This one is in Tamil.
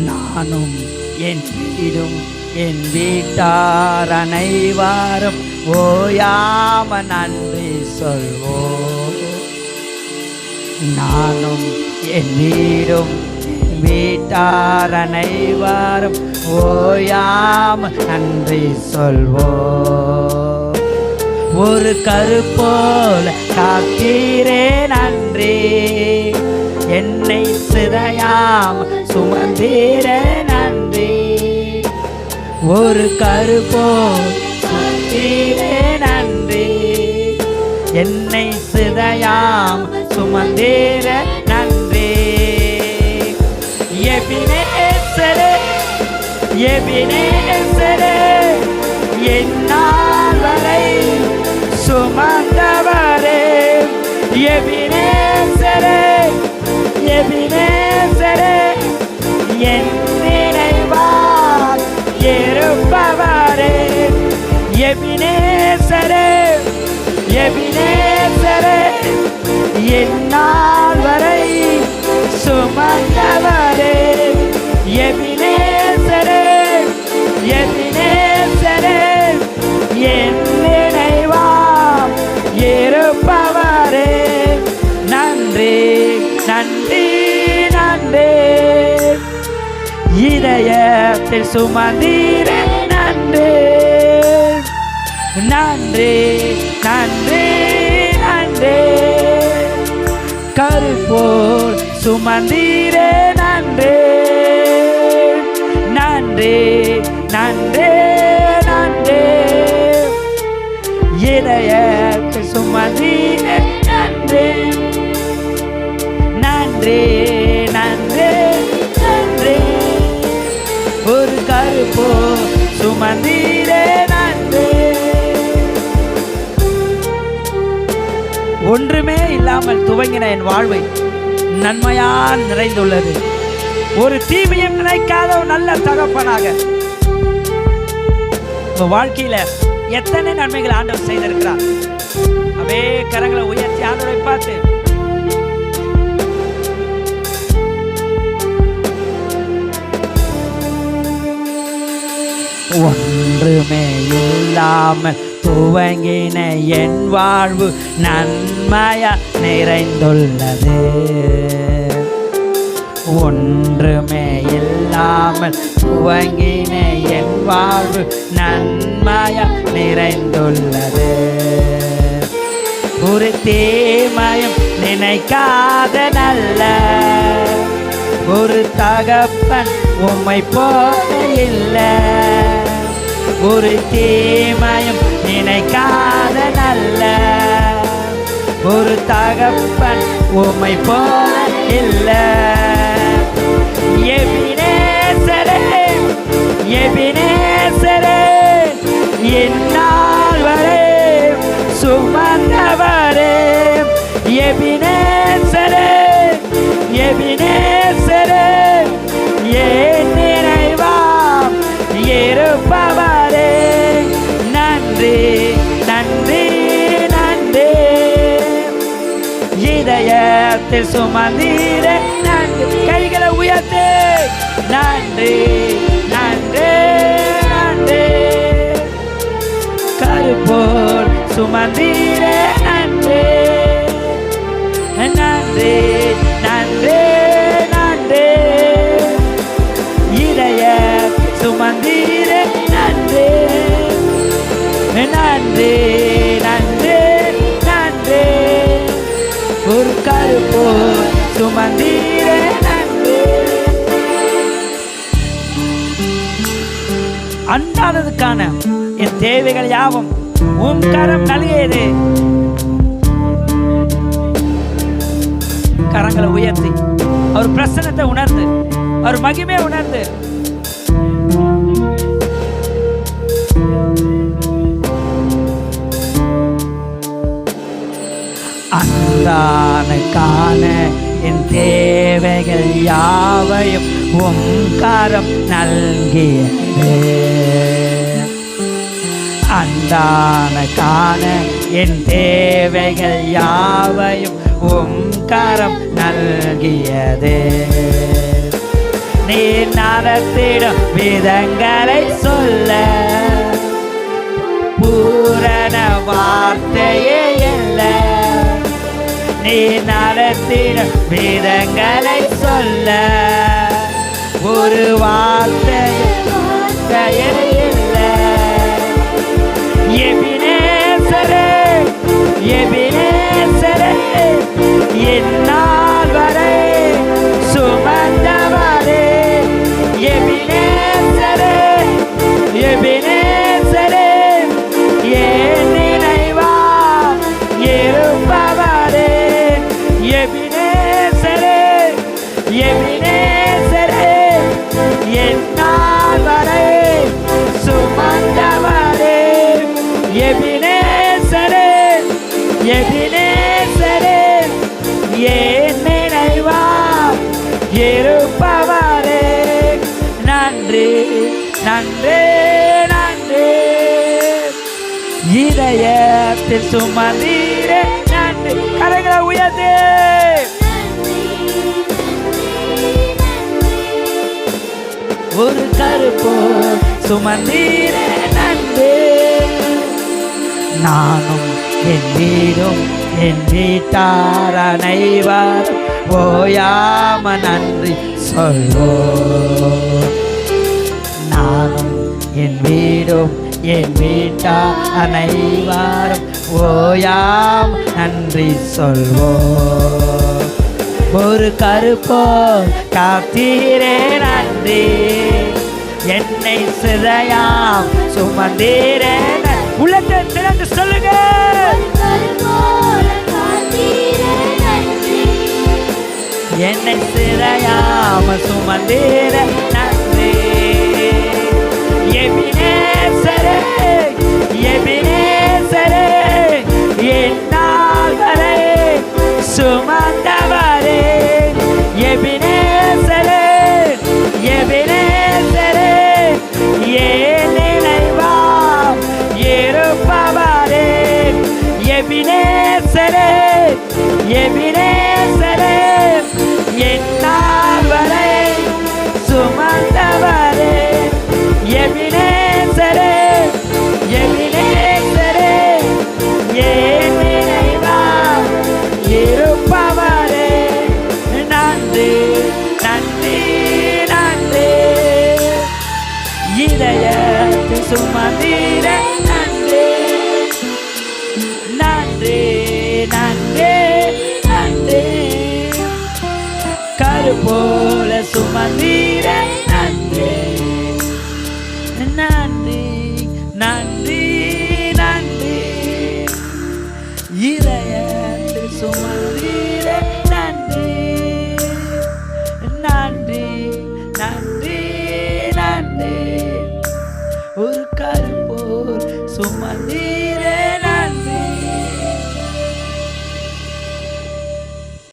நானும் என் வீடும் என் வீட்டார் அனைவரும் ஓயாம நன்றி சொல்வோம். நானும் என் வீடும் என் வீட்டார் அனைவரும் ஓயாம நன்றி சொல்வோம். ஒரு கருப்போல காத்தீரே நன்றி, என்னை சிதையாம சுமந்தீரே நன்றி. ஒரு கருப்போல் காத்தீரே நன்றி, என்னை சிதையாம சுமந்தீரே நன்றி. எபினேசரே எபினேசரே, என்னால் வரை சுமந்தவரே. எபினேசரே எபினேசரே, என் நினைவால் இருப்பவரே. எபினேசரே எபினேசரே, என்னால் வரை சுமந்தவரே. எபினேசரே எபினேசரே, என் நினைவால் இருப்பவரே. நன்றி நன்றி நன்றி, இதயத்தில் சுமந்தீரே நன்றி. நன்றி நன்றி நன்றி, கருப்போல் சுமந்தீரே நன்றி. நன்றி நன்றி நன்றி, இதயத்தில் சுமந்தீரே நன்றி. நன்றி நன்றி நன்றி, ஒரு கருப்போல் சுமந்தீரே நன்றி. ஒன்றுமே இல்லாமல் துவங்கின என் வாழ்வை நன்மையால் நிறைந்துள்ளது. ஒரு தீமையும் நினைக்காத ஒரு நல்ல தகப்பனாக உங்க வாழ்க்கையில எத்தனை நன்மைகள் ஆண்டவர் செய்திருக்கிறார். அவே கரங்களை உயர்த்தி ஆண்டவரை பார்த்து ஒன்றுமே இல்லாமல் துவங்கின என் வாழ்வு நன்மையா நிறைந்துள்ளது. ஒன்றுமே இல்லாமல் துவங்கின என் வாழ்வு நன்மையா நிறைந்துள்ளது. ஒரு தீமையும் நினைக்காத நல்ல ஒரு தகப்பன் உம்மை போல இல்லை. ஒரு தீமையும் நினைக்காத நல்ல ஒரு தகப்பன் உம்மை போல இல்லை. எபினேசரே எபினேசரே, என்னால் வரை சுமந்தவரே. எபினேசரே எபினேசரே, என் நினைவாம் இருப்பவரே. நன்றி நன்றி நன்றி, இதயத்தில் சுமந்தீரே நன்றி. கைகளை உயர்த்து நன்றி நன்றி நன்றி, கருப்போல் சுமந்தீரே நன்றி. நன்றி நன்றி நன்றி, இதய சுமந்தீரே நன்றி. நன்றி நன்றி நன்றி, ஒரு கருப்போல் சுமந்தீரே நன்றி. அன்றாடத்துக்கான என் தேவைகள் யாவும் உம் கரம் நல்கியது. கரங்களை உயர்த்தி அவர் பிரசன்னத்தை உணர்ந்து அவர் மகிமையை உணர்ந்து அன்றானுக்கான என் தேவைகள் யாவையும் உம் கரம் நல்கியது. அன்றானுக்கான என் தேவைகள் யாவையும் உம் கரம் நல்கியது. நீ நடத்திடும் விதங்களை சொல்ல பூரண வார்த்தையே இல்லை. நீ நடத்திடும் விதங்களை சொல்ல ஒரு வார்த்தையே இல்லை. எபினேசரே எபினேசரே என்னால் வரை சுமந்தவரே. எபினேசரே எபினேசரே என் நினைவா இருப்பவரே. எபினேசரே எபினேசரே என்னால் வரை சுமந்தவரே. எபினேசரே எபினேசரே என் நினைவா இருப்பவரே. நன்றி நன்றி நன்றி இதயத்தில் சுமந்தீரே நன்றி. கரங்களை உயர்த்து ஒரு கருப்போ சுமந்தீரே நன்றி. நானும் என் வீடும் என் வீட்டார் அனைவரும் ஓயாம நன்றி சொல்வோம். நானும் என் வீடும் என் வீட்டார் அனைவரும் ஓயாம நன்றி சொல்வோம். ஒரு கருப்போ காத்தீரே நன்றி. என்னை சிதையாம் சுமந்தீரே. உள்ளத்தை திறந்து சொல்லுங்க. என்னை சிறையாம சுமந்தீரே நன்றி. எபினேசரே எபினேசரே என்னால் வரை சுமந்தவரே. எபினேசரே எபினேசரே என் நினைவா இருப்பவரே. எபினேசரே எபினேசரே என்னால் வரை சுமந்தவரே. எபினேசரே எபினேசரே என் நினைவா இருப்பவரே. நன்றி நன்றி நன்றி இதயத்தில் சுமந்தீரே நன்றி. நன்றி நன்றி நன்றி கருப்போல சுமந்தீரே நன்றி. நன்றி நன்றி நன்றி இதயத்தில் சுமந்தீரே நன்றி. நன்றி நன்றி நன்றி ஒரு கருப்போல் சுமந்தீரே